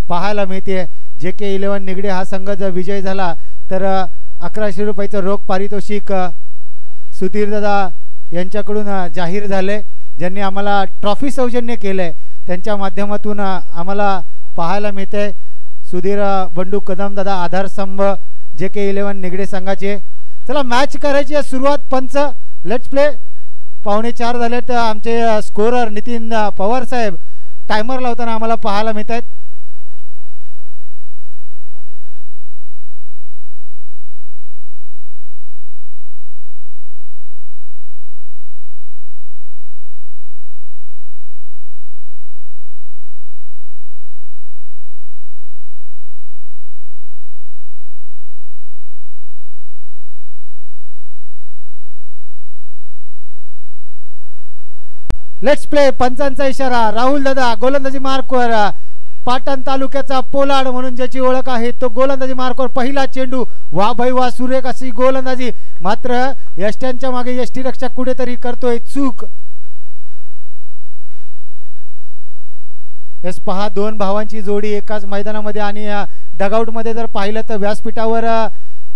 पाहायला मिळते. JK11 निगडे हा संघ जर विजय झाला तर 1100 रुपयाचं रोख पारितोषिक सुधीरदादा यांच्याकडून जाहीर झाले, ज्यांनी आम्हाला ट्रॉफी सौजन्य केलंय. त्यांच्या माध्यमातून आम्हाला पाहायला मिळते. सुधीर बंडू कदम दादा आधारस्तंभ JK11 निगडे संघाचे. चला मॅच करायची आहे सुरुवात. पंच लेट्स प्ले. 3:45 झाले तर आमचे स्कोरर नितीन पवार साहेब टायमर लावताना आम्हाला पाहायला मिळत आहेत. Let's play. पंचांचा इशारा. राहुल दादा गोलंदाजी मार्कवर. पाटण तालुक्याचा पोलाड म्हणून ज्याची ओळख आहे तो गोलंदाजी मार्कवर. पहिला चेंडू. वा भाई वा, सुरेख अशी गोलंदाजी. मात्र यष्ट्यांच्या मागे यष्टीरक्षक कुठेतरी करतोय चूक. यस पहा, दोन भावांची जोडी एकाच मैदानामध्ये. आणि डगआउटमध्ये जर पाहिलं तर व्यासपीठावर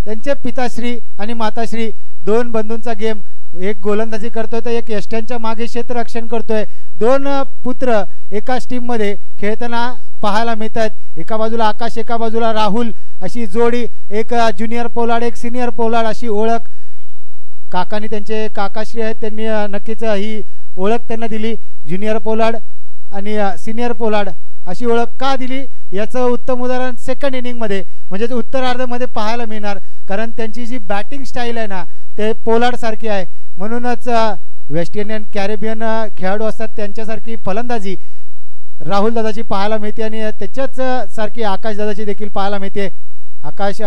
त्यांचे पिताश्री आणि माताश्री दोन बंधूंचा गेम. एक गोलंदाजी करतोय तर एक यष्ट्यांच्या मागे क्षेत्ररक्षण करतोय. दोन पुत्र एकाच टीममध्ये खेळताना पाहायला मिळत आहेत. एका बाजूला आकाश, एका बाजूला राहुल अशी जोडी. एक ज्युनियर पोलाड, एक सिनियर पोलाड अशी ओळख काकांनी, त्यांचे काकाश्री आहेत, त्यांनी नक्कीच ही ओळख त्यांना दिली. ज्युनियर पोलाड आणि सिनियर पोलाड अशी ओळख का दिली याचं उत्तम उदाहरण सेकंड इनिंगमध्ये म्हणजे उत्तरार्धामध्ये पाहायला मिळणार. कारण त्यांची जी बॅटिंग स्टाईल आहे ना ते पोलाड सारखी आहे. म्हणूनच वेस्ट इंडियन कॅरेबियन खेळाडू असतात त्यांच्यासारखी फलंदाजी राहुल दादाची पाहायला मिळते आणि त्याच्याच सारखी आकाश दादाची देखील पाहायला मिळते. आकाश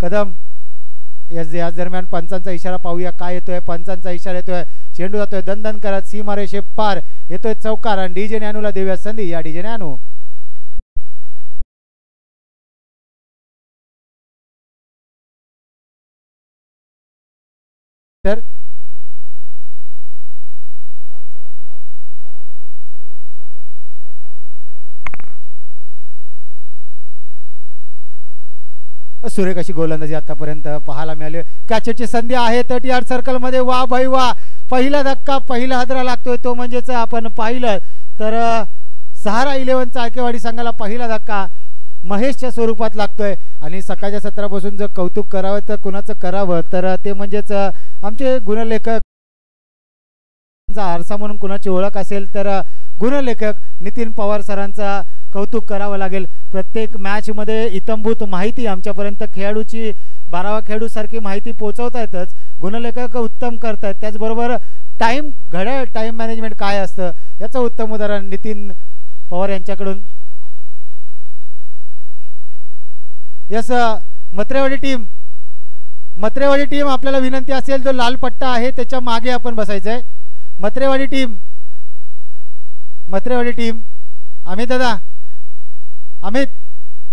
कदम याच दरम्यान पंचांचा इशारा पाहूया काय येतोय. पंचांचा इशारा येतोय. चेंडू जातोय दणदण करत सीमारेषे पार. येतोय चौकार आणि DJ नॅनूला देऊया संधी. या DJ नॅनू. तर सुरेख अशी गोलंदाजी आतापर्यंत पाहायला मिळाली. कॅचची संधी आहे 30 यार्ड सर्कलमध्ये. वा भाई वा, पहिला धक्का, पहिला हादरा लागतोय तो म्हणजेच आपण पाहिलं तर सहारा 11 चाळकेवाडी संघाला पहिला धक्का महेशच्या स्वरूपात लागतोय. आणि सकाळच्या सत्रापासून जर कौतुक करावं तर कुणाचं करावं तर ते म्हणजेच आमचे गुणलेखक आरसा म्हणून कुणाची ओळख असेल तर गुणलेखक नितीन पवार सरांचा कौतुक करावं लागेल. प्रत्येक मॅचमध्ये इतंभूत माहिती आमच्यापर्यंत खेळाडूची 12वा खेळाडूसारखी माहिती पोहोचवतायतच. गुणलेखक उत्तम करतायत. त्याचबरोबर टाईम मॅनेजमेंट काय असतं याचं उत्तम उदाहरण नितीन पवार यांच्याकडून. यस मत्रेवाडी टीम आपल्याला विनंती असेल जो लाल पट्टा आहे त्याच्या मागे आपण बसायचंय. मत्रेवाडी टीम अमित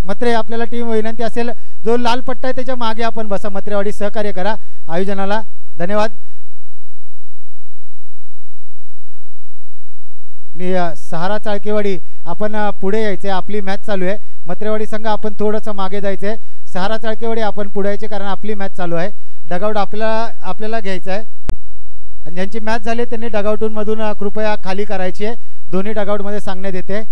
मत्रे आपल्याला टीम विनंती असेल जो लाल पट्टा आहे त्याच्या मागे आपण बसा. मत्रेवाडी सहकार्य करा आयोजनाला. धन्यवाद. आणि सहारा चाळकेवाडी आपण पुढे यायचंय. आपली मॅच चालू आहे. मत्रेवाडी संघ आपण थोडंसं मागे जायचंय. सहारा चाळकेवाडी आपण पुढे यायचे कारण आपली मॅच चालू आहे. डगआउट आपल्याला घ्यायचं आहे. आणि ज्यांची मॅच झाली त्यांनी डगआउटून मधून कृपया खाली करायची आहे. दोन्ही डगआउटमध्ये सांगण्यात येते.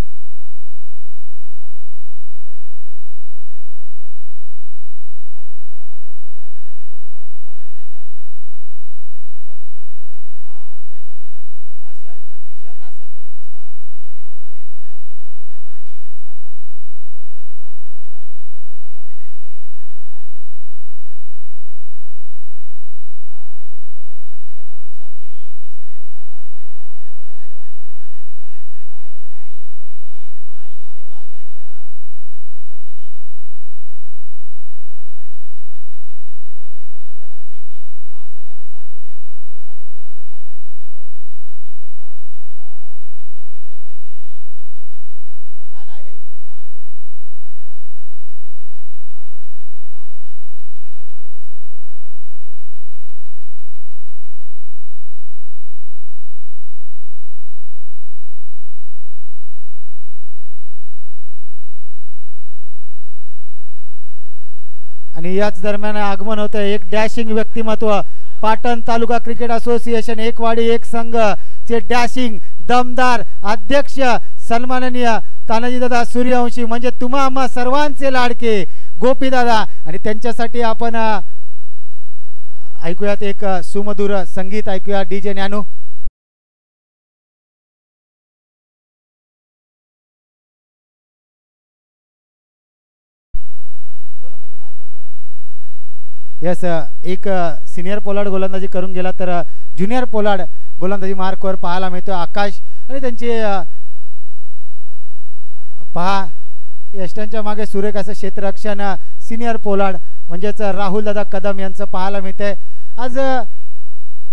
आणि याच दरम्यान आगमन होतं एक डॅशिंग व्यक्तिमत्व पाटण तालुका क्रिकेट असोसिएशन एकवाडी एक संघ चे डॅशिंग दमदार अध्यक्ष सन्माननीय तानाजीदादा सूर्यवंशी म्हणजे तुम्हा आम्हा सर्वांचे लाडके गोपीदादा आणि त्यांच्यासाठी आपण ऐकूयात एक सुमधुर संगीत ऐकूया डीजे ज्ञानू. यस एक सिनियर पोलार्ड गोलंदाजी करून गेला तर ज्युनियर पोलार्ड गोलंदाजी मार्कवर पाहायला मिळतो आकाश आणि त्यांचे पहा यष्टांच्या मागे सुरेख असं क्षेत्ररक्षण सिनियर पोलार्ड म्हणजेच राहुल दादा कदम यांचं पाहायला मिळतंय. आज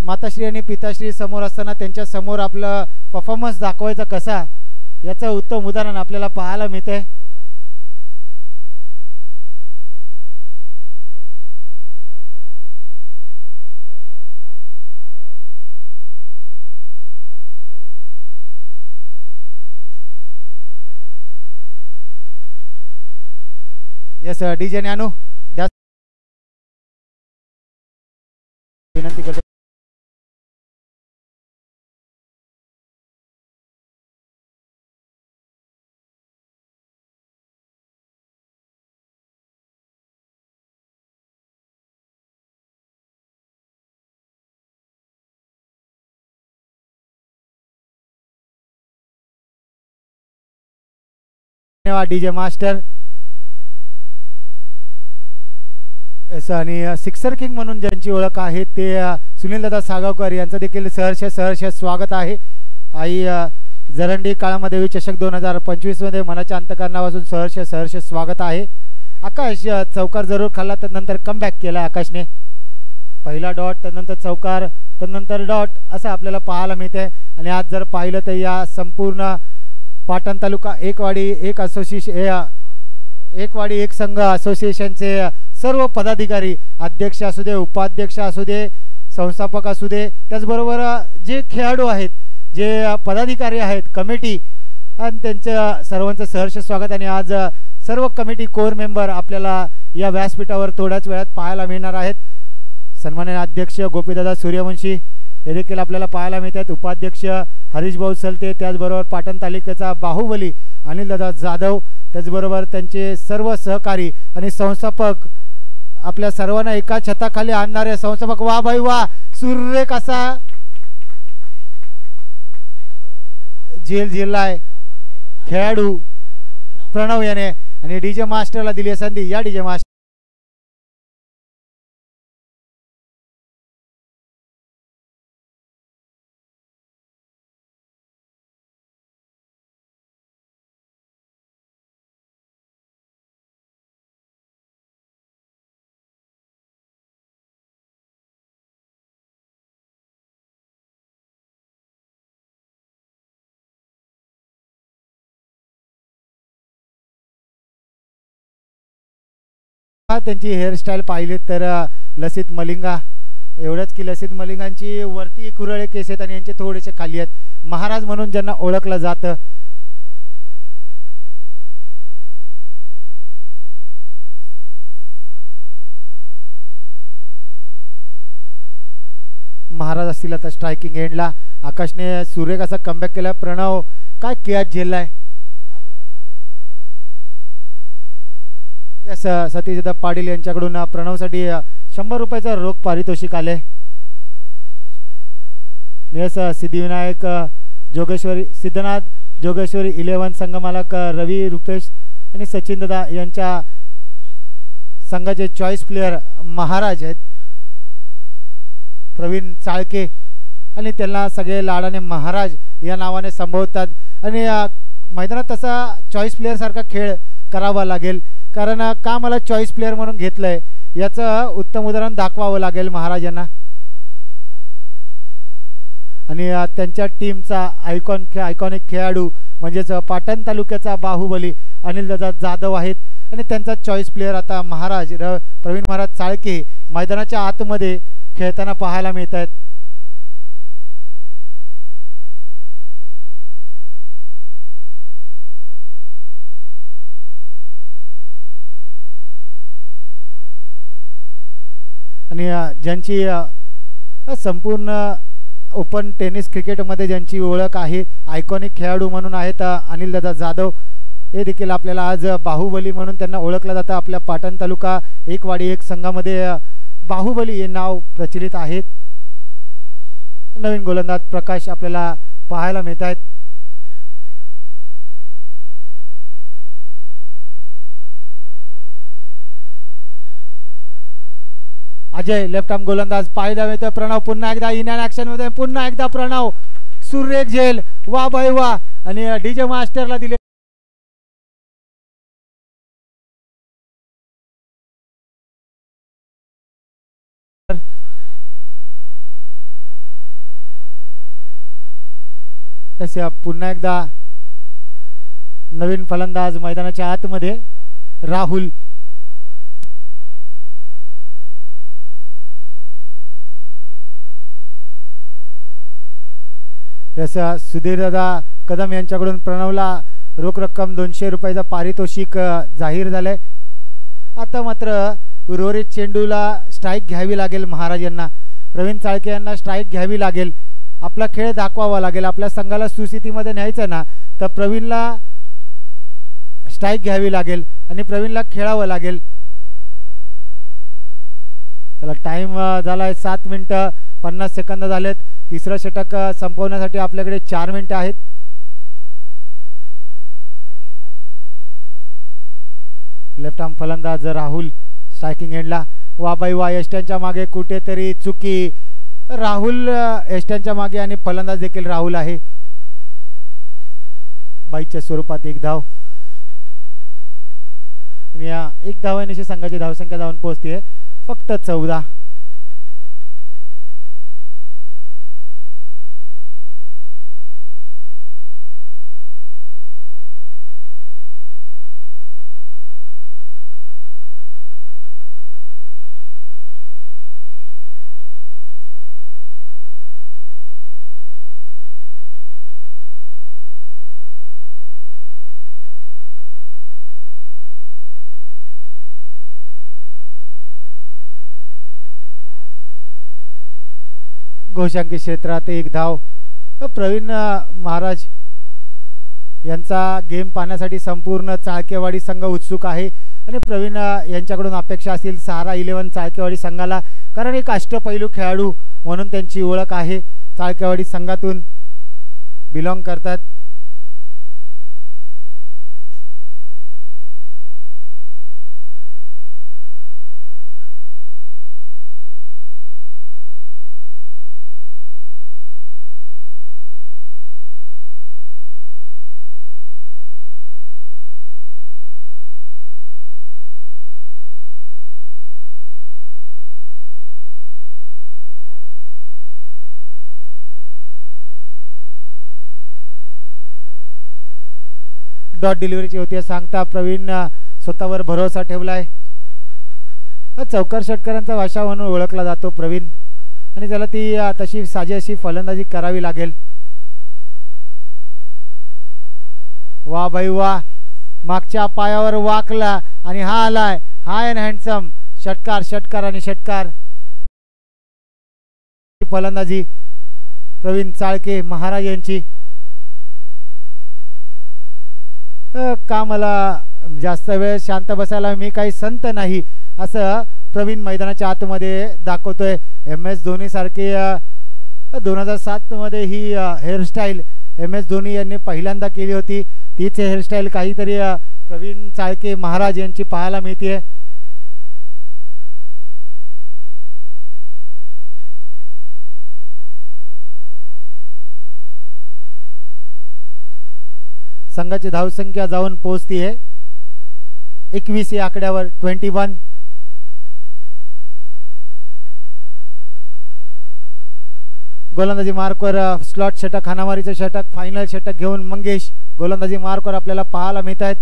माताश्री आणि पिताश्री समोर असताना त्यांच्या समोर आपलं परफॉर्मन्स दाखवायचा कसा याचं उत्तम उदाहरण आपल्याला पाहायला मिळतंय. यस डीजे ज्ञानू विनंती करतो. धन्यवाद डीजे मास्टर. आणि सिक्सर किंग म्हणून ज्यांची ओळख आहे ते सुनील दादा सागावकर यांचं देखील सहर्ष स्वागत आहे. आई जरंडी काळामध्ये चषक 2025 मध्ये मनाच्या अंतकरणापासून सहर्ष स्वागत आहे. आकाश चौकार जरूर खाल्ला त्यानंतर कमबॅक केला आकाशने. पहिला डॉट त्यानंतर चौकार त्यानंतर डॉट असं आपल्याला पाहायला मिळते. आणि आज जर पाहिलं तर या संपूर्ण पाटण तालुका एकवाडी एक असोसिएशन एकवाडी एक संघ असोसिएशनचे सर्व पदाधिकारी अध्यक्ष असू दे उपाध्यक्ष असू दे संस्थापक असू दे त्याचबरोबर जे खेळाडू आहेत जे पदाधिकारी आहेत कमिटी आणि त्यांच्या सर्वांचं सहर्ष स्वागत. आणि आज सर्व कमिटी कोर मेंबर आपल्याला या व्यासपीठावर थोड्याच वेळात पाहायला मिळणार आहेत. सन्माननीय अध्यक्ष गोपीदादा सूर्यवंशी हे देखील आपल्याला पाहायला मिळतात. उपाध्यक्ष हरीश भाऊ सलते त्याचबरोबर पाटण तालुक्याचा बाहुबली अनिलदादा जाधव त्याचबरोबर त्यांचे सर्व सहकारी आणि संस्थापक आपल्या सर्वांना एका छताखाली आणणारे संस्थापक वा भाई वा सुरेख असा झेललाय खेळाडू प्रणव याने आणि डीजे मास्टरला दिली संधी. या डीजे मास्टर त्यांची हेअरस्टाईल पाहिली तर लसित मलिंगा एवढंच की लसित मलिंगांची वरती कुरळे केस आहेत आणि यांचे थोडेसे खाली आहेत. महाराज म्हणून ज्यांना ओळखलं जातं. महाराज असतील आता स्ट्रायकिंग एंडला. आकाशने सुरेख असा कमबॅक केला. प्रणव काय कॅच झेललाय. यस सतीशदा पाटील यांच्याकडून प्रणवसाठी 100 रुपयाचं रोख पारितोषिक आले. यस सिद्धिविनायक जोगेश्वरी सिद्धनाथ जोगेश्वरी 11 संघमालक रवी रुपेश आणि सचिन दादा यांच्या संघाचे चॉईस प्लेयर महाराज आहेत प्रवीण चाळके आणि त्यांना सगळे लाडाने महाराज या नावाने संबोधतात. आणि मैदानात तसा चॉईस प्लेयर सारखा खेळ करावा लागेल कारण का मला चॉईस प्लेयर म्हणून घेतलंय याचं उत्तम उदाहरण दाखवावं लागेल महाराज यांना. आणि त्यांच्या टीमचा आयकॉनिक खेळाडू म्हणजेच पाटण तालुक्याचा बाहुबली अनिलदादा जाधव आहेत आणि त्यांचा चॉईस प्लेयर आता महाराज प्रवीण महाराज चाळके मैदानाच्या आतमध्ये खेळताना पाहायला मिळत आहेत. आणि ज्यांची संपूर्ण ओपन टेनिस क्रिकेटमध्ये ज्यांची ओळख आहे, आयकॉनिक खेळाडू म्हणून आहेत अनिलदादा जाधव, हे देखील आपल्याला आज बाहुबली म्हणून त्यांना ओळखलं जातं. आपल्या पाटण तालुका एकवाडी एक संघामध्ये बाहुबली हे नाव प्रचलित आहेत. नवीन गोलंदाज प्रकाश आपल्याला पाहायला मिळत आहेत. अजय लेफ्ट आर्म गोलंदाज पाहायला मिळतोय. प्रणव पुन्हा एकदा इन ऍक्शन मध्ये, पुन्हा एकदा प्रणव सुरेख झेल, वा बाय वा. आणि डीजे मास्टरला दिले पुन्हा एकदा नवीन फलंदाज मैदानाच्या आतमध्ये राहुल. सुधीरदादा कदम यांच्याकडून प्रणवला रोख रक्कम 200 रुपयाचा पारितोषिक जाहीर झालंय. आता मात्र उर्वरित चेंडूला स्ट्राईक घ्यावी लागेल महाराज यांना. प्रवीण चाळके यांना स्ट्राईक घ्यावी लागेल. आपला खेळ दाखवावा लागेल. आपल्या संघाला सुस्थितीमध्ये न्यायचं ना, तर प्रवीणला स्ट्राईक घ्यावी लागेल आणि प्रवीणला खेळावं लागेल. चला, टाइम झालाय 7 मिनिटं 50 सेकंद झालेत. तिसरं षटक संपवण्यासाठी आपल्याकडे 4 मिनिटं आहेत. लेफ्ट आर्म फलंदाज राहुल स्ट्रायकिंग एंडला. वा बाई वा, यष्ट्यांच्या मागे कुठेतरी चुकी. राहुल यष्ट्यांच्या मागे आणि फलंदाज देखील राहुल आहे. बाईच्या स्वरूपात 1 धाव आणि या 1 धावांशी संघाची धावसंख्या जाऊन पोहोचते फक्त 14. घोषांकी क्षेत्रात 1 धाव. प्रवीण महाराज यांचा गेम पाहण्यासाठी संपूर्ण चाळकेवाडी संघ उत्सुक आहे आणि प्रवीण यांच्याकडून अपेक्षा असतील सहारा 11 चाळकेवाडी संघाला, कारण एक अष्टपैलू खेळाडू म्हणून त्यांची ओळख आहे. चाळकेवाडी संघातून बिलॉंग करतात. डॉट डिलिव्हरीची होती सांगता प्रवीण स्वतःवर भरोसा ठेवलाय. चौकार षटकारांचा भाषा म्हणून ओळखला जातो प्रवीण आणि त्याला ती तशी साजी अशी फलंदाजी करावी लागेल. वा भाई वा, मागच्या पायावर वाकला आणि हा आलाय हाय अँड हँडसम. षटकार षटकार आणि षटकार. फलंदाजी प्रवीण चाळके महाराज यांची. का मला जास्त वेळ शांत बसायला मी काही संत नाही असं प्रवीण मैदानाच्या आतमध्ये दाखवतोय. MS धोनी सारखे 2007 मध्ये ही हेअरस्टाईल MS धोनी यांनी पहिल्यांदा केली होती. तीच हेअरस्टाईल काहीतरी प्रवीण चाळके महाराज यांची पाहायला मिळते. संघाची धावसंख्या जाऊन पोहोचतीये 21 या आकड्यावर. 21. गोलंदाजी मार्कवर स्लॉट षटक, हाणामारीचं षटक, फायनल षटक घेऊन मंगेश गोलंदाजी मार्कवर आपल्याला पाहायला मिळत आहेत.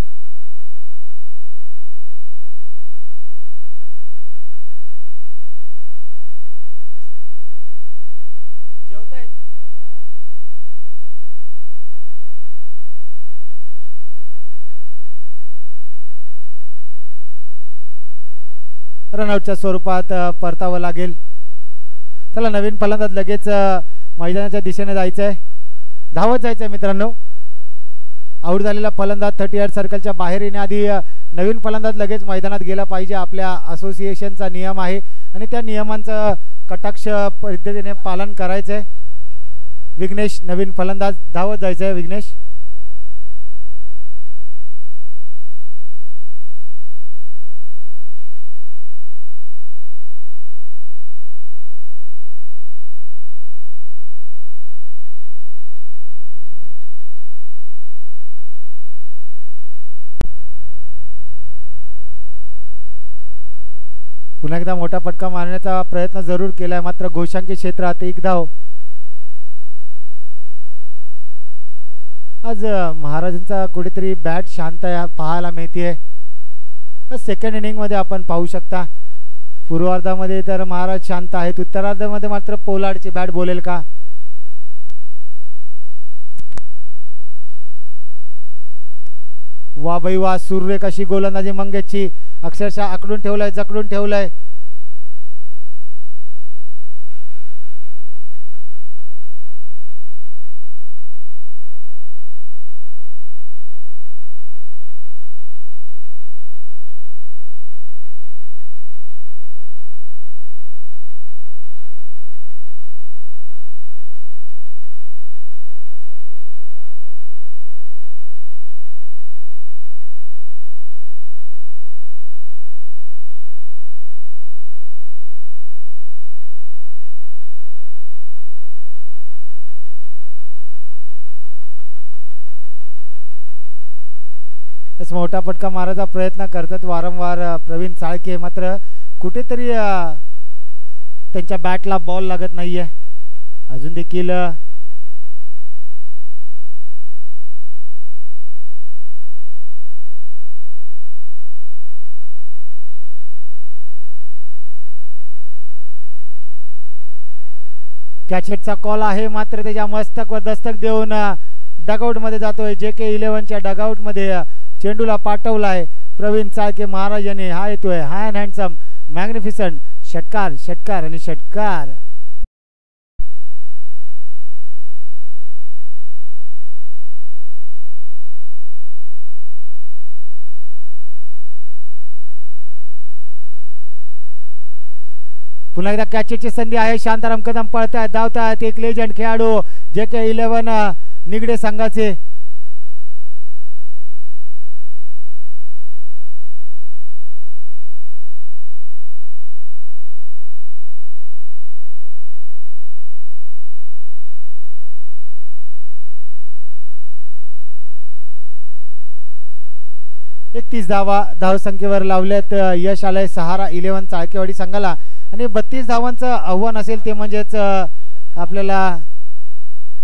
रनआउटच्या स्वरूपात परतावं लागेल. चला नवीन फलंदाज लगेच मैदानाच्या दिशेने जायचं आहे, धावत जायचं आहे मित्रांनो. आऊट झालेला फलंदाज 38 सर्कलच्या बाहेर येण्याआधी नवीन फलंदाज लगेच मैदानात गेला पाहिजे. आपल्या असोसिएशनचा नियम आहे आणि त्या नियमांचं कटाक्ष पद्धतीने पालन करायचं आहे. विघ्नेश नवीन फलंदाज, धावत जायचं आहे विघ्नेश. पुन्हा एकदा मोठा फटका मारण्याचा प्रयत्न जरूर केलाय, मात्र घोषांकी क्षेत्रात एक धाव. आज महाराजांचा कुठेतरी बॅट शांत पाहायला मिळते. सेकंड इनिंगमध्ये आपण पाहू शकता पूर्वार्धामध्ये तर महाराज शांत आहेत, उत्तरार्धामध्ये मात्र पोलार्डची बॅट बोलेल का. वा बाई वा, सुरेख अशी गोलंदाजी मंगेशची, अक्षरशः आकडून ठेवलाय, जकडून ठेवलाय. मोठा फटका मारायचा प्रयत्न करतात वारंवार प्रवीण चाळके, मात्र कुठेतरी त्यांच्या बॅटला बॉल लागत नाहीये अजून देखील. कॅचेटचा कॉल आहे, मात्र त्याच्या मस्तक व दस्तक देऊन डगआउट मध्ये जातोय. JK11च्या डगआउट मध्ये चेंडूला पाठवलाय प्रवीण चाळके महाराज यांनी. हा येतोय हाय हँडसम मॅग्निफिसंट षटकार, षटकार आणि षटकार. पुन्हा एकदा कॅचेची संधी आहे. शांताराम कदम पळतायत, धावतायत. एक लेजंड खेळाडू JK11 निगडे संघाचे. धावसंख्येवर लावल्यात. यश आलंय सहारा 11 चाळकेवाडी संघाला आणि 32 धावांचं आव्हान असेल ते म्हणजेच आपल्याला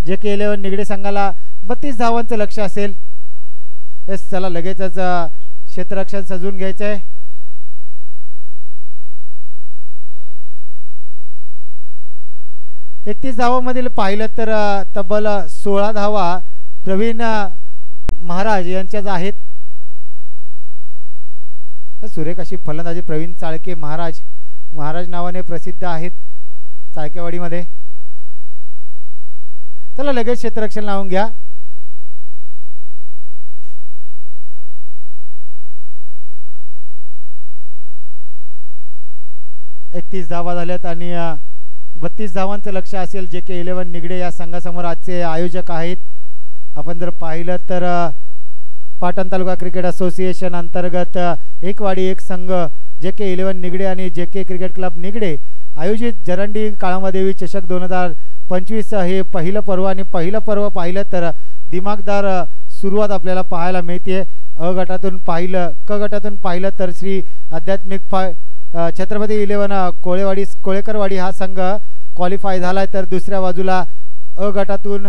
JK11 निगडे संघाला 32 धावांचं लक्ष्य असेल. एस चला लगेचच क्षेत्ररक्षण सजवून घ्यायचंय. एकतीस धावांमधील पाहिलं तर तब्बल 16 धावा प्रवीण महाराज यांच्याच आहेत. सुरेख अशी फलंदाजी प्रवीण चाळके महाराज नावाने प्रसिद्ध आहेत चाळकेवाडीमध्ये. चला लगेच क्षेत्ररक्षण लावून घ्या. एकतीस धावा झाल्यात आणि 32 धावांचं लक्ष्य असेल. JK11 निगडे या संघासमोर आजचे आयोजक आहेत. आपण जर पाहिलं तर पाटण तालुका क्रिकेट असोसिएशन अंतर्गत एकवाडी एक संघ JK11 निगडे आणि JK क्रिकेट क्लब निगडे आयोजित जरंडी काळामादेवी चषक 2025 हे पहिलं पर्व आणि पहिलं पर्व पाहिलं तर दिमागदार सुरुवात आपल्याला पाहायला मिळते. अ गटातून पाहिलं क गटातून पाहिलं तर श्री आध्यात्मिक छत्रपती 11 कोळेकरवाडी हा संघ क्वालिफाय झालाय. तर दुसऱ्या बाजूला अ गटातून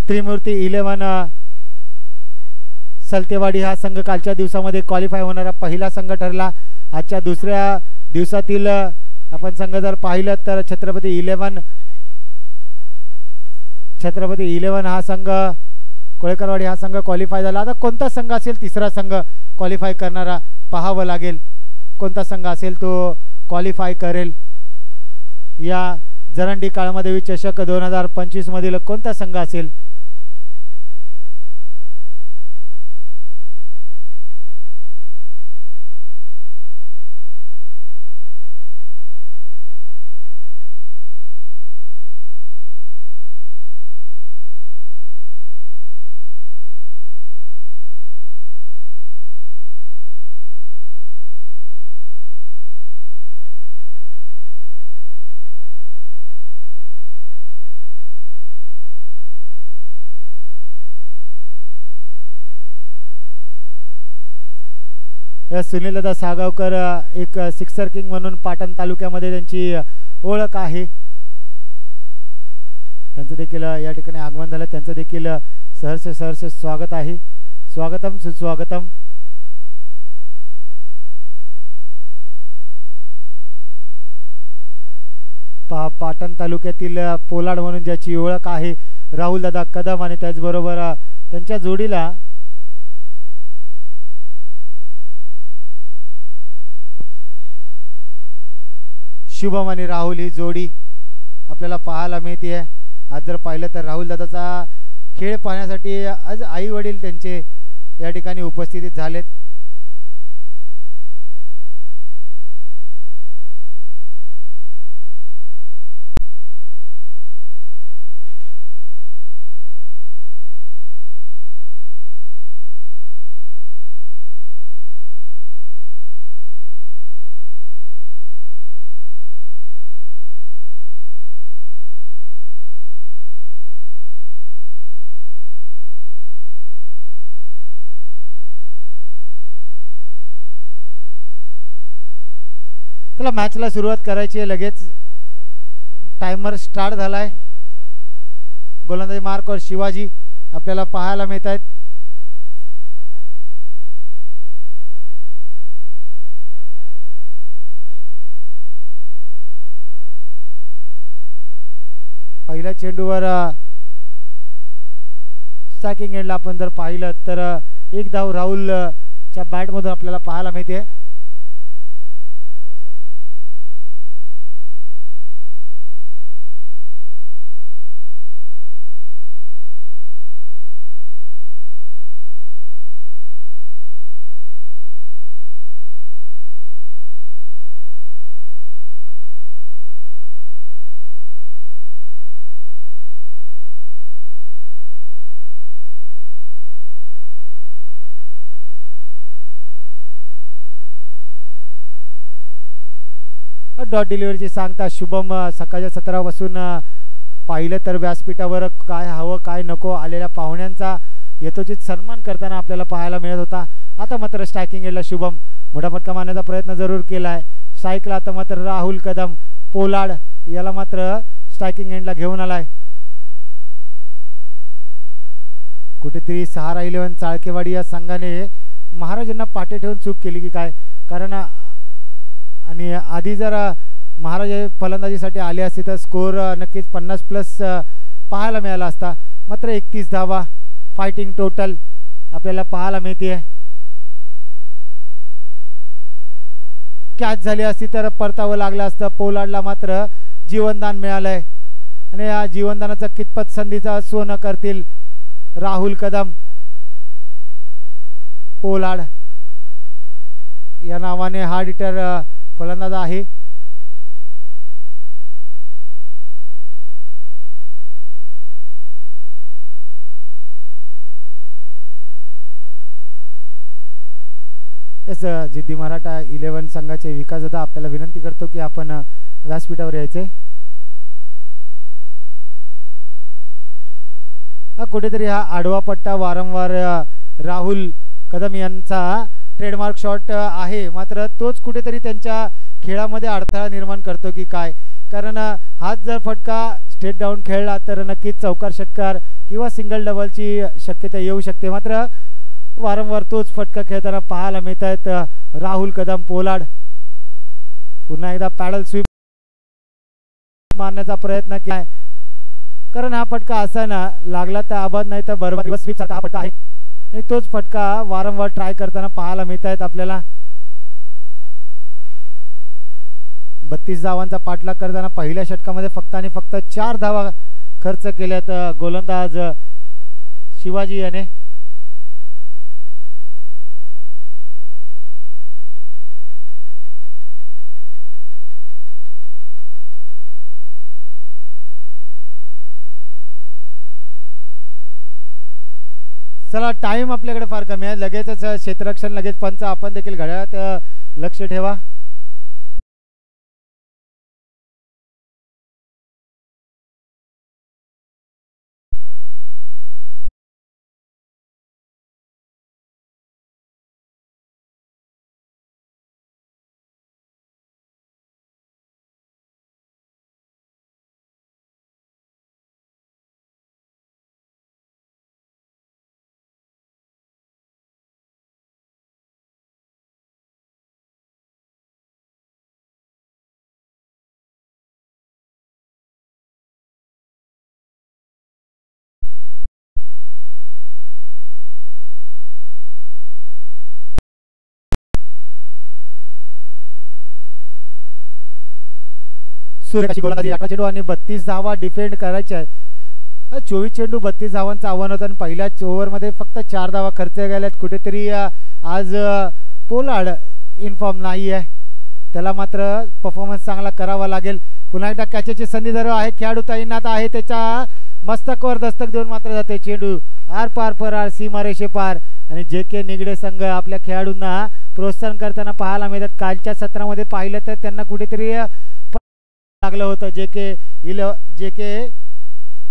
त्रिमूर्ती 11 सलतेवाडी हा संघ कालच्या दिवसामध्ये क्वालिफाय होणारा पहिला संघ ठरला. आजच्या दुसऱ्या दिवसातील आपण संघ जर पाहिलं तर छत्रपती 11 हा संघ कोळेकरवाडी हा संघ क्वालिफाय झाला. आता कोणता संघ असेल तिसरा संघ क्वालिफाय करणारा पाहावं लागेल. कोणता संघ असेल तो क्वालिफाय करेल. या जरंडी काळमादेवी चषक 2025 मधील कोणता संघ असेल. सुनीलदादा सागावकर एक सिक्सर किंग म्हणून पाटण तालुक्यामध्ये त्यांची ओळख आहे. त्यांचं देखील या ठिकाणी आगमन झालं. त्यांचं देखील सहर्ष स्वागत आहे. स्वागतम सुस्वागतम. पाटण तालुक्यातील पोलाड म्हणून ज्याची ओळख आहे राहुलदादा कदम आणि त्याचबरोबर त्यांच्या जोडीला शुभम आणि राहुल ही जोडी आपल्याला पाहायला मिळते आहे. आज जर पाहिलं तर राहुल दादाचा खेळ पाहण्यासाठी आज आई वडील त्यांचे या ठिकाणी उपस्थित झालेत. मॅचला सुरुवात करायची आहे. लगेच टाइमर स्टार्ट झालाय. गोलंदाजी मार्कवर शिवाजी आपल्याला पाहायला मिळत आहेत. पहिल्या चेंडूवर स्ट्रायकिंग एंडला आपण जर पाहिलं तर एक धाव राहुलच्या बॅटमधून आपल्याला पाहायला मिळते. डॉट डिलिव्हरीची सांगता शुभम सकाळच्या सत्रापासून पाहिलं तर व्यासपीठावर काय हवं काय नको आलेल्या पाहुण्यांचा यथोचित सन्मान करताना आपल्याला पाहायला मिळत होता. आता मात्र स्ट्रायकिंग एंडला शुभम मोठा फटका मारण्याचा प्रयत्न जरूर केला आहे. स्ट्राईकला आता मात्र राहुल कदम पोलाड याला मात्र स्ट्रायकिंग एंडला घेऊन आलाय. कुठेतरी सहारा 11 चाळकेवाडी या संघाने महाराजांना पाटे ठेवून चूक केली की काय. कारण आणि आधी जर महाराज फलंदाजीसाठी आले असते तर स्कोर नक्कीच 50+ पाहायला मिळाला असता. मात्र 31 धावा फायटिंग टोटल आपल्याला पाहायला मिळते. कॅच झाली असती तर परतावं लागलं असतं. पोलाडला मात्र जीवनदान मिळालंय आणि या जीवनदानाचं कितपत संधीचा सोनं करतील राहुल कदम. पोलाड या नावाने हार्ड हिटर फलंदाज आहे. जिद्दी मराठा 11 संघाचे विकास दादा आपल्याला विनंती करतो की आपण व्यासपीठावर यायचे. कुठेतरी हा आडवा पट्टा वारंवार राहुल कदम यांचा ट्रेडमार्क शॉट आहे. मात्र तोच कुठेतरी त्यांच्या खेळामध्ये अडथळा निर्माण करतो की काय. कारण हाच जर फटका स्टेट डाऊन खेळला तर नक्कीच चौकार षटकार किंवा सिंगल डबलची शक्यता येऊ शकते. मात्र वारंवार तोच फटका खेळताना पाहायला मिळत आहेत राहुल कदम पोलाड. पुन्हा एकदा पॅडल स्वीप मारण्याचा प्रयत्न केलाय. कारण हा फटका असा ना लागला तर आबाद नाही तर बरोबर रिवर्स स्वीप सारखा हा फटका आहे आणि तोच फटका वारंवार ट्राय करताना पाहायला मिळत आहेत आपल्याला. 32 धावांचा पाठलाग करताना पहिल्या षटकामध्ये फक्त आणि फक्त 4 धावा खर्च केल्यात गोलंदाज शिवाजी याने. चला टाइम आपल्याकडे फार कमी आहे. लगेचच क्षेत्ररक्षण लगेच पंच आपण देखील घड्याळात लक्ष ठेवा. सूर्यकाशी गोलंदाजी 11 चेंडू आणि 32 धावा डिफेंड करायच्या आहेत. 24 चेंडू 32 धावांचं आव्हान होतं आणि पहिल्याच ओव्हरमध्ये फक्त 4 धावा खर्च गेल्यात. कुठेतरी आज पोलार्ड इनफॉर्म नाही आहे, त्याला मात्र परफॉर्मन्स चांगला करावा लागेल. पुन्हा एकदा कॅचेची संधी जर आहे खेळाडू तैनात आहे, त्याच्या मस्तकावर दस्तक देऊन मात्र जाते चेंडू आर पार पर सीमारेषे पार. आणि जे के निगडे संघ आपल्या खेळाडूंना प्रोत्साहन करताना पाहायला मिळतात. कालच्या सत्रामध्ये पाहिलं तर त्यांना कुठेतरी लागलं होतं जे के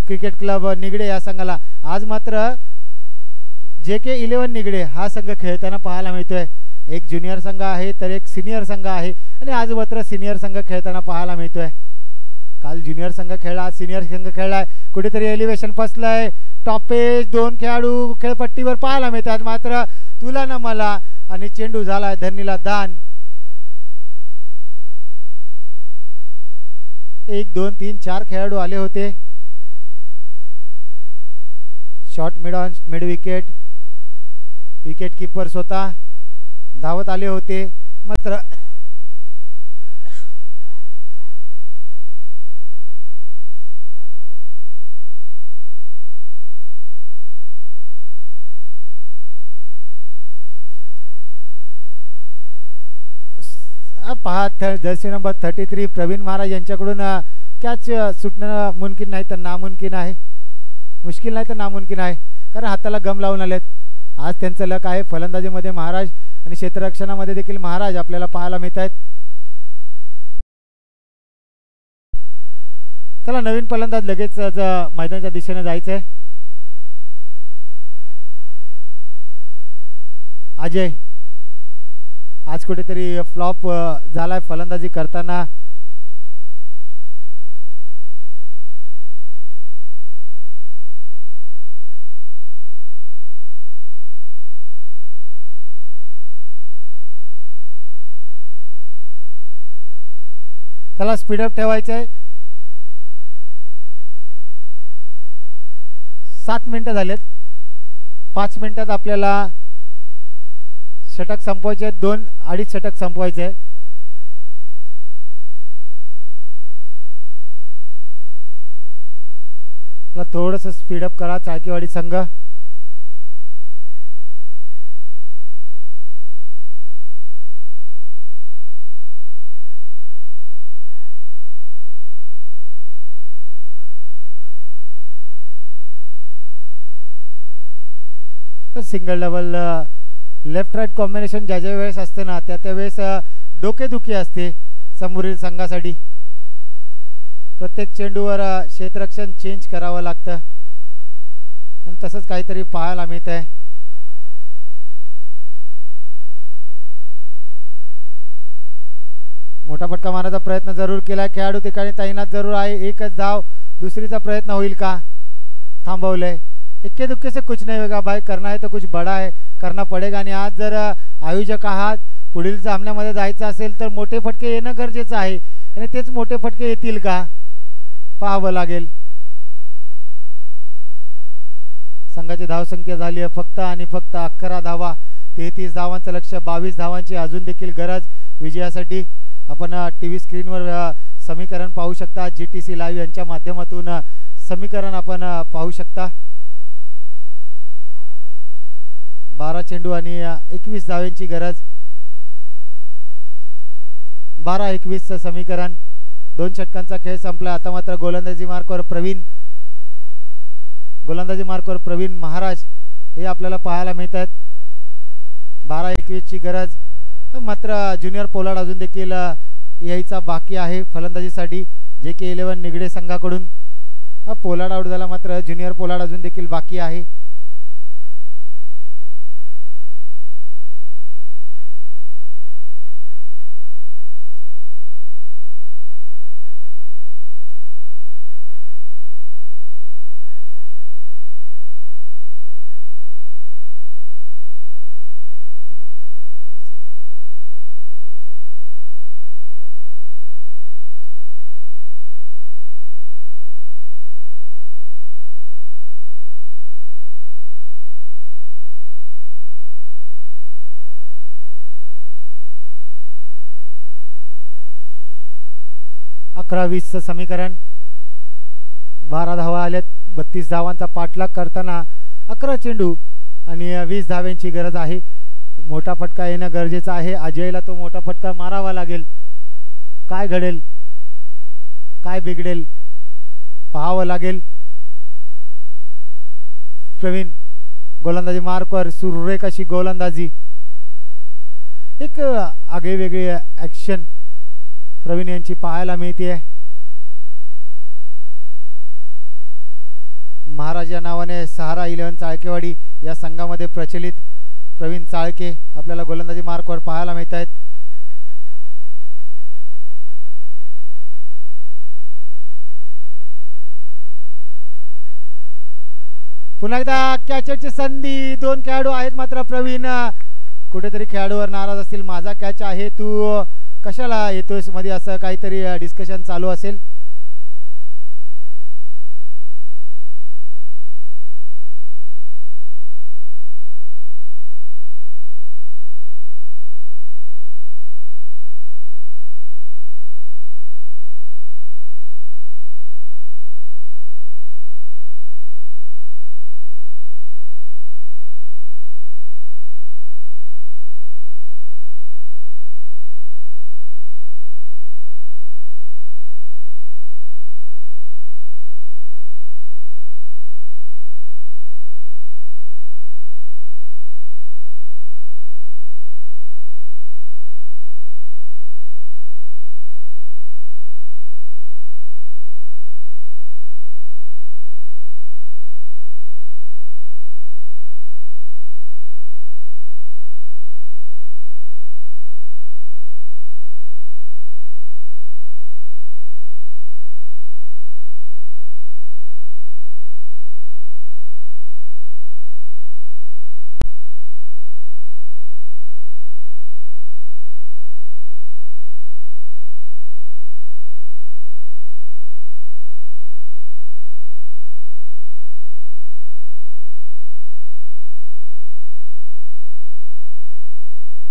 क्रिकेट क्लब निगडे या संघाला. आज मात्र जे के 11 निगडे हा संघ खेळताना पाहायला मिळतोय. एक ज्युनियर संघ आहे तर एक सिनियर संघ आहे आणि आज मात्र सिनियर संघ खेळताना पाहायला मिळतोय. काल ज्युनियर संघ खेळला, आज सिनियर संघ खेळलाय. कुठेतरी एलिव्हेशन फसलंय. टॉपेज 2 खेळाडू खेळपट्टीवर पाहायला मिळतात, मात्र तुला न मला आणि चेंडू झालाय धरणीला दान. 1 2 3 4 खेळाडू आले होते. Short mid on mid wicket, wicket keeper स्वतः धावत आले होते, मात्र पहा जर्सी नंबर 33 प्रवीण महाराज यांच्याकडून कॅच सुटणं मुमकिन नाही तर नामुमकिन आहे. मुश्किल नाही तर नामुमकिन आहे, कारण हाताला गम लावून आलेत. आज त्यांचं लक आहे. फलंदाजीमध्ये महाराज आणि क्षेत्ररक्षणामध्ये देखील महाराज आपल्याला पाहायला मिळत आहेत. चला नवीन फलंदाज लगेच मैदानाच्या दिशेने जायचंय. अजय आज कुठेतरी फ्लॉप झालाय फलंदाजी करताना. त्याला स्पीडअप ठेवायचंय. 7 मिनिटं झालेत. 5 मिनिटात आपल्याला षटक संपवायचे आहेत. 2-2.5 षटक संपवायचे आहे. त्याला थोडंसं स्पीडअप करा चाळकेवाडी संघ. Single double left right combination ज्या ज्या वेळेस असते ना त्या त्यावेळेस डोकेदुखी असते समोरील संघासाठी. प्रत्येक चेंडूवर क्षेत्ररक्षण चेंज करावं लागतं आणि तसंच काहीतरी पाहायला मिळत आहे. मोठा फटका मारण्याचा प्रयत्न जरूर केला. खेळाडू ठिकाणी तैनात जरूर आहे. एकच धाव, दुसरीचा प्रयत्न होईल का? थांबवलंय. इक्के दुक्के से कुछ नहीं होगा भाई, करना है तो कुछ बड़ा है करना पडेगा. आणि आज जर आयोजक आहात, पुढील सामन्यामध्ये जायचं असेल तर मोठे फटके येणं गरजेचं आहे आणि तेच मोठे फटके येतील का पाहावं लागेल. संघाची धावसंख्या झाली आहे फक्त आणि फक्त 11 धावा. 33 धावांचं लक्ष्य, 22 धावांची अजून देखील गरज विजयासाठी. आपण टीव्ही स्क्रीनवर समीकरण पाहू शकता. GTC लाईव्ह यांच्या माध्यमातून समीकरण आपण पाहू शकता. 12 चेंडू आणि 21 धावांची गरज. 12-21 समीकरण. 2 षटकांचा खेळ संपला. आता मात्र गोलंदाजी मार्कवर प्रवीण महाराज हे आपल्याला पाहायला मिळतात. 12-21 ची गरज. मात्र ज्युनियर पोलार्ड अजून देखील यायचा बाकी आहे फलंदाजीसाठी. JK11 निगडे संघाकडून पोलार्ड आउट झाला, मात्र ज्युनियर पोलार्ड अजून देखील बाकी आहे. अकरा 20 समीकरण. 12 धावा आल्यात. 32 धावांचा पाठलाग करताना 11 चेंडू आणि 20 धाव्यांची गरज आहे. मोठा फटका येणं गरजेचं आहे. अजयला तो मोठा फटका मारावा लागेल. काय घडेल, काय बिघडेल पाहावं लागेल. प्रवीण गोलंदाजी मार्कवर सुरेख अशी गोलंदाजी. एक आगळीवेगळी ॲक्शन प्रवीण यांची पाहायला मिळते. महाराज या नावाने सहारा 11 चाळकेवाडी या संघामध्ये प्रचलित प्रवीण चाळके आपल्याला गोलंदाजी मार्कवर पाहायला मिळत आहेत. पुन्हा एकदा कॅचची संधी. 2 खेळाडू आहेत, मात्र प्रवीण कुठेतरी खेळाडूवर नाराज असतील. माझा कॅच आहे, तू कशाला येतोस मध्ये, असं काहीतरी डिस्कशन चालू असेल.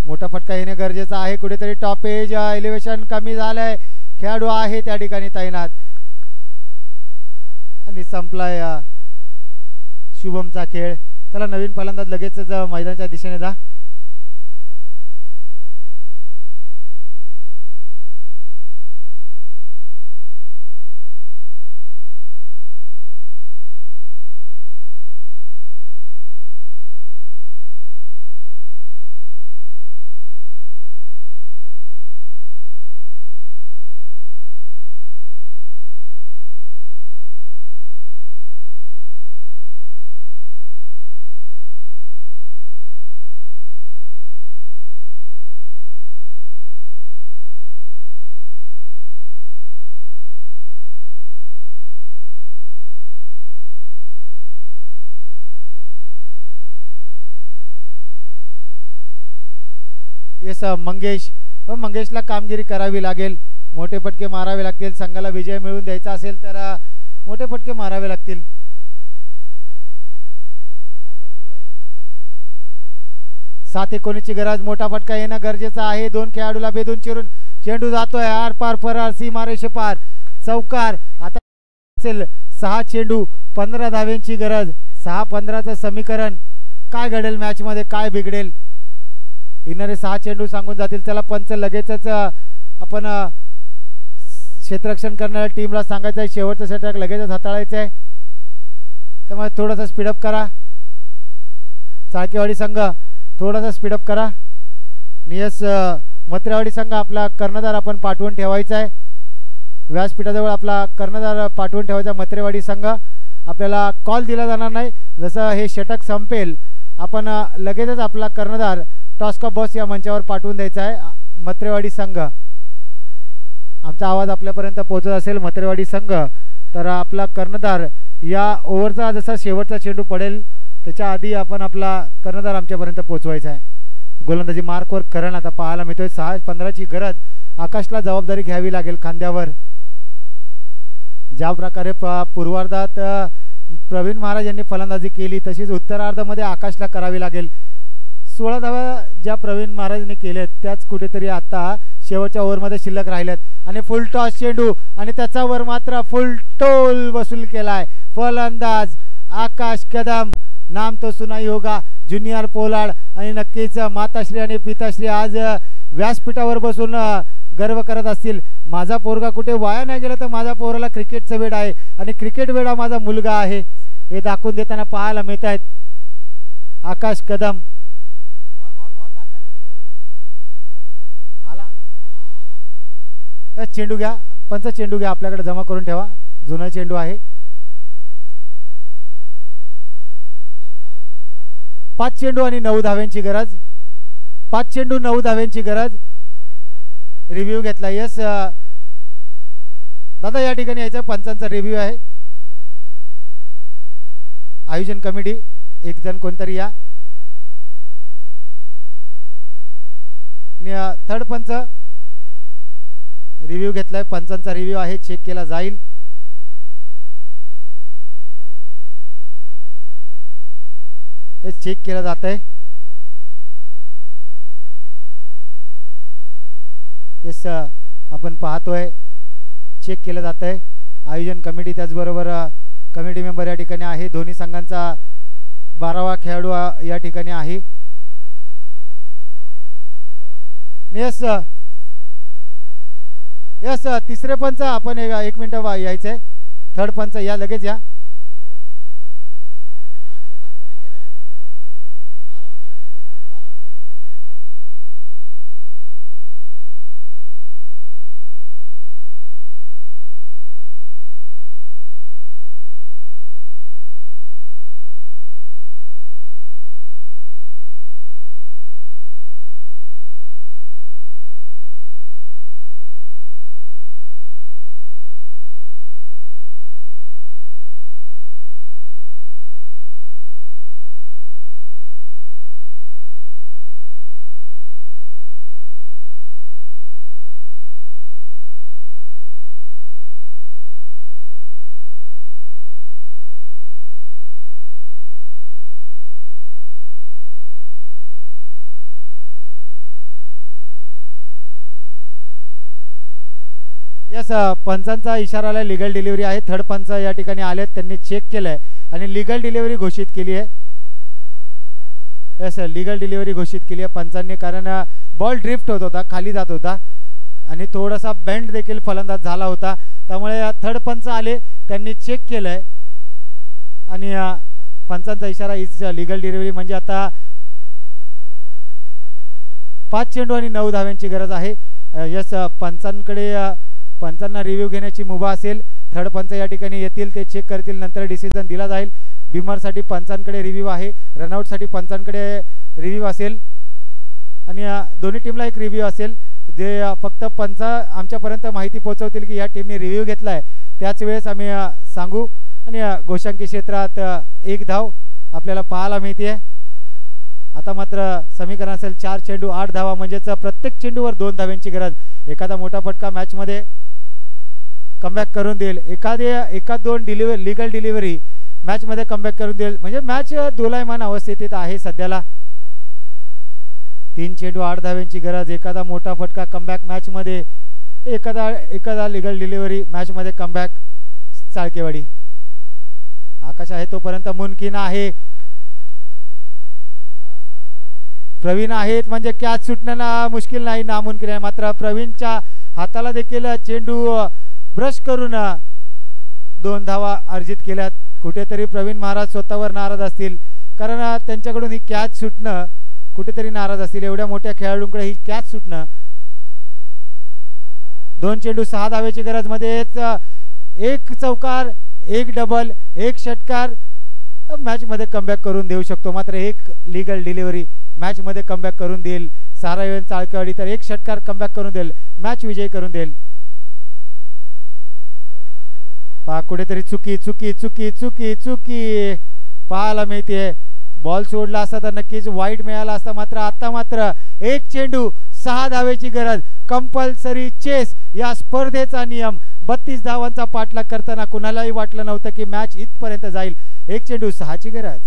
मोठा फटका येणे गरजेचं आहे. कुठेतरी टॉपेज एलिव्हेशन कमी झालंय. खेळाडू आहे त्या ठिकाणी तैनात आणि संपलाय शुभमचा खेळ. त्याला नवीन फलंदाज लगेचच मैदानाच्या दिशेने जा. येस मंगेशला कामगिरी करावी लागेल. मोठे फटके मारावे लागतील. संघाला विजय मिळवून द्यायचा असेल तर मोठे फटके मारावे लागतील. 7-19ची गरज, मोठा फटका येणं गरजेचं आहे. 2 खेळाडूला बेधून चिरून चेंडू जातोय आर पार फरार, सीमारेषे पार, चौकार. आता असेल 6 चेंडू 15 धाव्यांची गरज. 6-15चं समीकरण. काय घडेल मॅच मध्ये, काय बिघडेल? येणारे 6 चेंडू सांगून जातील. चला पंच लगेचच आपण क्षेत्ररक्षण करणाऱ्या टीमला सांगायचं आहे शेवटचं षटक लगेचच हाताळायचं आहे, त्यामुळे थोडंसं स्पीडअप करा. चाळकेवाडी संघ थोडासा स्पीडअप करा. नियस मत्रेवाडी संघ आपला कर्णधार आपण पाठवून ठेवायचा आहे. व्यासपीठाजवळ आपला कर्णधार पाठवून ठेवायचा. मत्रेवाडी संघ आपल्याला कॉल दिला जाणार नाही. जसं हे षटक संपेल आपण लगेचच आपला कर्णधार टॉस्कॉप बॉस या मंचावर पाठवून द्यायचा आहे. मत्रेवाडी संघ, आमचा आवाज आपल्यापर्यंत पोहोचत असेल मत्रेवाडी संघ, तर आपला कर्णधार या ओव्हरचा जसा शेवटचा चेंडू पडेल त्याच्या आधी आपण आपला कर्णधार आमच्यापर्यंत पोहोचवायचा आहे. गोलंदाजी मार्कवर करण आता पाहायला मिळतोय. 6-15ची गरज. आकाशला जबाबदारी घ्यावी लागेल खांद्यावर. ज्या प्रकारे पूर्वार्धात प्रवीण महाराज यांनी फलंदाजी केली तशीच उत्तरार्धामध्ये आकाशला करावी लागेल. 16 धावा ज्या प्रवीण महाराजांनी केल्यात त्याच कुठेतरी आता शेवटच्या ओव्हरमध्ये शिल्लक राहिल्यात. आणि फुल टॉस चेंडू आणि त्याच्यावर मात्र फुल टोल वसूल केलाय. फलंदाज आकाश कदम, नाम तो सुना ही होगा. Junior Pollard. आणि नक्कीच माताश्री आणि पिताश्री आज व्यासपीठावर बसून गर्व करत असतील. माझा पोरगा कुठे वाया नाही गेला, तर माझ्या पोराला क्रिकेटचं वेड आहे आणि क्रिकेट वेडा माझा मुलगा आहे हे दाखवून देताना पाहायला मिळत आहेत. आकाश कदम चेंडू घ्या, पंच चेंडू घ्या, आपल्याकडे जमा करून ठेवा. जुना चेंडू आहे. 5 चेंडू आणि 9 धाव्यांची गरज. 5 चेंडू 9 धाव्यांची गरज. रिव्ह्यू घेतला. यस दादा या ठिकाणी यायचं पंचांचा रिव्ह्यू आहे. आयोजन कमिटी एक जण कोणतरी या. थर्ड पंच रिव्ह्यू घेतलाय. पंचांचा रिव्ह्यू आहे, चेक केला जाईल. हे चेक केलं जात आहे. येस आपण पाहतोय चेक केलं जात आहे. आयोजन कमिटी त्याचबरोबर कमिटी मेंबर या ठिकाणी आहे. दोन्ही संघांचा 12वा खेळाडू या ठिकाणी आहे. येस यस तिसरे पंच आपण 1 मिनिट यायचंय. थर्ड पंच या, लगेच या. यस पंचांचा इशारा आला. लीगल डिलिव्हरी आहे. थर्ड पंच या ठिकाणी आले, त्यांनी चेक केलंय आणि लीगल डिलिव्हरी घोषित केली आहे. यस लीगल डिलिव्हरी घोषित केली आहे पंचांनी, कारण बॉल ड्रिफ्ट होत होता, खाली जात होता आणि थोडासा बेंड देखील फलंदाज झाला होता. त्यामुळे थर्ड पंच आले, त्यांनी चेक केलंय आणि पंचांचा इशारा इज लीगल डिलिव्हरी. म्हणजे आता 5 चेंडू आणि 9 धाव्यांची गरज आहे. यस पंचांना रिव्ह्यू घेण्याची मुभा असेल. थर्ड पंच या ठिकाणी येतील, ते चेक करतील, नंतर डिसिजन दिला जाईल. बिमरसाठी पंचांकडे रिव्ह्यू आहे, रनआउटसाठी पंचांकडे रिव्ह्यू असेल आणि दोन्ही टीमला एक रिव्ह्यू असेल. जे फक्त पंच आमच्यापर्यंत माहिती पोहोचवतील की या टीमने रिव्ह्यू घेतलाय, त्याच वेळेस आम्ही सांगू. आणि गोशांकी क्षेत्रात 1 धाव आपल्याला पाहायला मिळते. आता मात्र समीकरण असेल 4 चेंडू 8 धावा, म्हणजेच प्रत्येक चेंडूवर 2 धाव्यांची गरज. एखादा मोठा फटका मॅचमध्ये कमबॅक करून देईल, एखाद 2 लीगल डिलिव्हरी मॅचमध्ये कमबॅक करून देईल. म्हणजे मॅच दोलायमान अवस्थेत आहे सध्याला. 3 चेंडू 8 धाव्यांची गरज, एखादा मोठा फटका कमबॅक मॅचमध्ये, एखादा लिगल डिलिव्हरी मॅचमध्ये कमबॅक चाळकेवाडी. आकाश आहे तोपर्यंत मुनकीन आहे, प्रवीण आहेत म्हणजे कॅच सुटणं ना मुश्किल नाही, नामुमकिन आहे. मात्र प्रवीणच्या हाताला देखील चेंडू ब्रश करून 2 धावा अर्जित केल्यात. कुठेतरी प्रवीण महाराज स्वतःवर नाराज असतील, कारण त्यांच्याकडून ही कॅच सुटणं कुठेतरी नाराज असतील. एवढ्या मोठ्या खेळाडूंकडे ही कॅच सुटणं. 2 चेंडू 6 धावेची गरज मध्येच 1 चौकार, 1 डबल, 1 षटकार मॅच मध्ये कमबॅक करून देऊ शकतो. मात्र 1 लीगल डिलिव्हरी मॅच मध्ये कमबॅक करून देईल सारायण चाळकेवाडी, तर 1 षटकार कमबॅक करून देईल, मॅच विजयी करून देईल. पहा कुठेतरी चुकी चुकी चुकी चुकी चुकी पाहायला मिळते. बॉल सोडला असता तर नक्कीच वाईट मिळाला असता. मात्र आता मात्र 1 चेंडू 6 धावेची गरज, कंपल्सरी चेस या स्पर्धेचा नियम. 32 धावांचा पाठलाग करताना कुणालाही वाटलं नव्हतं की मॅच इथपर्यंत जाईल. 1 चेंडू 6ची गरज.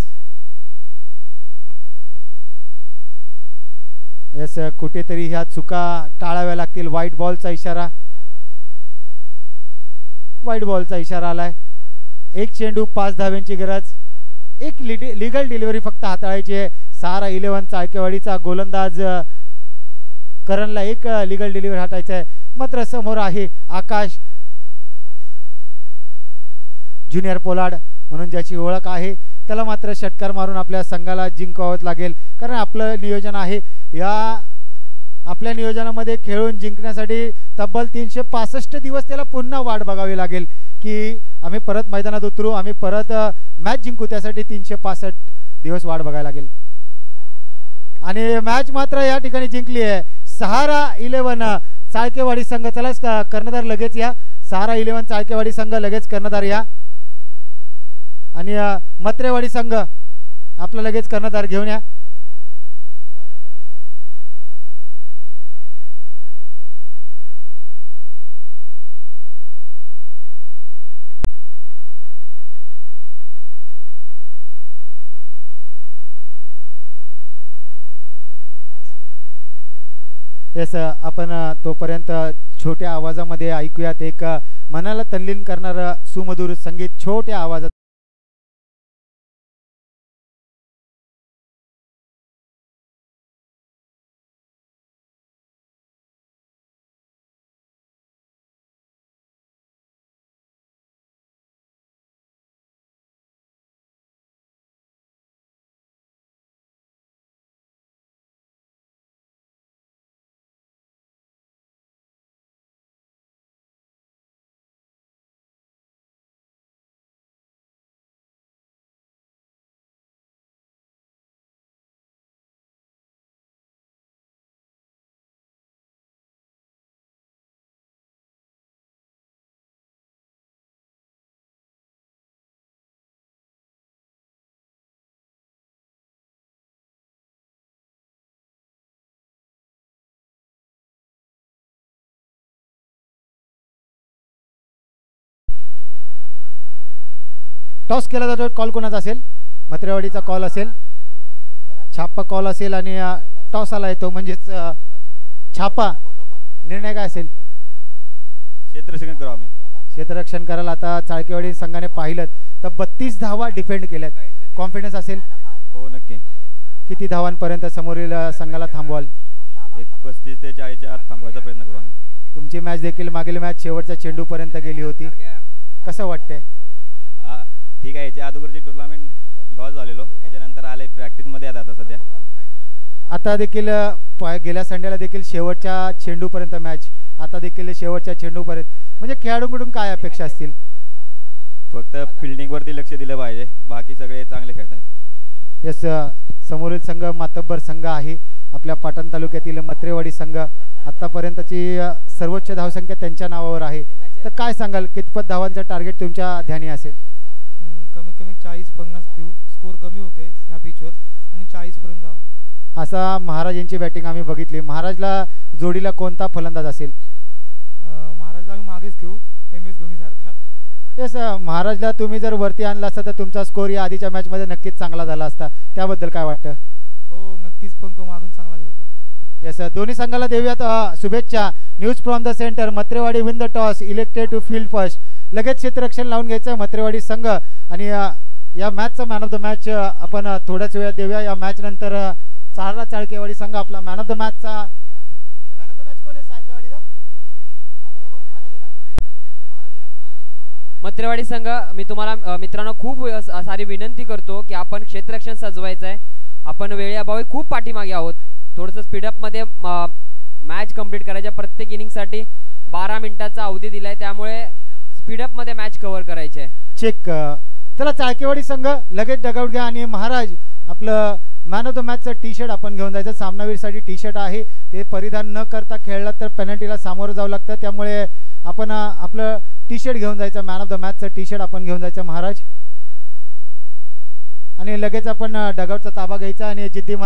यस, कुठेतरी ह्या चुका टाळाव्या लागतील. व्हाईट बॉलचा इशारा, व्हाईट बॉलचा इशारा आलाय. 1 चेंडू 5 धाव्यांची गरज, 1 लीगल डिलिव्हरी फक्त हाताळायची आहे. सारा 11 चाळकेवाडीचा गोलंदाज करणला 1 लीगल डिलिव्हरी हाताळायचा आहे. मात्र समोर आहे आकाश, ज्युनियर पोलार्ड म्हणून ज्याची ओळख आहे, त्याला मात्र षटकार मारून आपल्या संघाला जिंकावंच लागेल. कारण आपलं नियोजन आहे, या आपल्या नियोजनामध्ये खेळून जिंकण्यासाठी तब्बल 365 दिवस त्याला पुन्हा वाट बघावी लागेल की आम्ही परत मैदानात उतरू, आम्ही परत मॅच जिंकू. त्यासाठी 365 दिवस वाट बघायला लागेल. आणि मॅच मात्र या ठिकाणी जिंकली आहे सहारा 11 चाळकेवाडी संघ. चला कर्णधार लगेच या, सहारा 11 चाळकेवाडी संघ लगेच कर्णधार या. आणि मत्रेवाडी संघ आपला लगेच कर्णधार घेऊन या. येस, आपण तोपर्यंत छोट्या आवाजामध्ये ऐकूयात एक मनाला तल्लीन करणारं सुमधुर संगीत छोट्या आवाजात. टॉस केला जातो. कॉल कोणाचा असेल? मत्रेवाडीचा कॉल असेल, छापा कॉल असेल आणि टॉस आला येतो म्हणजेच छापा. निर्णय काय असेल? क्षेत्ररक्षण करू आम्ही. क्षेत्ररक्षण करायला आता चाळकेवाडी संघाने पाहिलं तर 32 धावा डिफेंड केल्यात. कॉन्फिडन्स असेल? हो नक्की. किती धावांपर्यंत समोरील संघाला थांबवाल? 35 ते 40च्या आत थांबवायचा प्रयत्न करू आम्ही. तुमची मॅच देखील मागील मॅच शेवटच्या चेंडूपर्यंत गेली होती, कसं वाटतंय? ठीक आहे. याच्या अगोदरची टुर्नामेंट लॉस झालेलो, याच्यानंतर आले प्रॅक्टिसमध्ये आता सध्या. आता देखील गेल्या संडेला देखील शेवटच्या चेंडूपर्यंत मॅच, आता देखील शेवटच्या चेंडूपर्यंत. म्हणजे खेळाडूंकडून काय अपेक्षा असतील? फक्त फिल्डिंगवरती लक्ष दिलं पाहिजे, बाकी सगळे चांगले खेळत आहेत. यस, समोरील संघ मातब्बर संघ आहे आपल्या पाटण तालुक्यातील मत्रेवाडी संघ. आतापर्यंतची सर्वोच्च धावसंख्या त्यांच्या नावावर आहे. तर काय सांगाल, कितपत धावांचं टार्गेट तुमच्या ध्यानी असेल? कमीत कमी 40-50 घेऊ. स्कोर कमी होते ह्या पिचवर, म्हणून 40 पर्यंत जावा. असा महाराज यांची बॅटिंग आम्ही बघितली. महाराजला जोडीला कोणता फलंदाज असेल? महाराजला आम्ही मागेच घेऊ, MS धोनी सारखा. येस, महाराजला तुम्ही जर वरती आणला असता तर तुमचा स्कोर या आधीच्या मॅचमध्ये नक्कीच चांगला झाला असता. त्याबद्दल काय वाटतं? हो नक्कीच, पण मागून चांगला खेळतो. येस दोन्ही संघाला देऊयात शुभेच्छा. News from the centre. Matrewadi win the toss, elected to field first. लगेच क्षेत्ररक्षण लावून घ्यायचं मत्रेवाडी संघ. आणि या मॅचचा मॅन ऑफ द मॅच आपण थोड्याच वेळात देऊया. या मॅच नंतर चारला चाळकेवाडी संघ आपला मॅन ऑफ द मॅचचा. मॅन ऑफ द मॅच कोण आहे चाळकेवाडीचा? मत्रेवाडी संघ, मी तुम्हाला मित्रांनो खूप सारी विनंती करतो की आपण क्षेत्ररक्षण सजवायचं आहे. आपण वेळेअभावी खूप पाठीमागे आहोत. थोडंसं स्पीडअपमध्ये मॅच कंप्लीट करायच्या. प्रत्येक इनिंगसाठी 12 मिनिटाचा अवधी दिलाय, त्यामुळे स्पीडअपमध्ये मॅच कव्हर करायची आहे. चेक. चला चाळकेवाडी संघ लगेच डगआउट घ्या. आणि महाराज आपलं मॅन ऑफ द मॅचचं टी शर्ट आपण घेऊन जायचं. सामनावीरसाठी टी शर्ट आहे, ते परिधान न करता खेळला तर पेनल्टीला सामोरं जावं लागतं. त्यामुळे आपण आपलं टी शर्ट घेऊन जायचं. मॅन ऑफ द मॅचचं टी शर्ट आपण घेऊन जायचं महाराज. आणि लगेच आपण डगआउटचा ताबा घ्यायचा आणि जिद्दी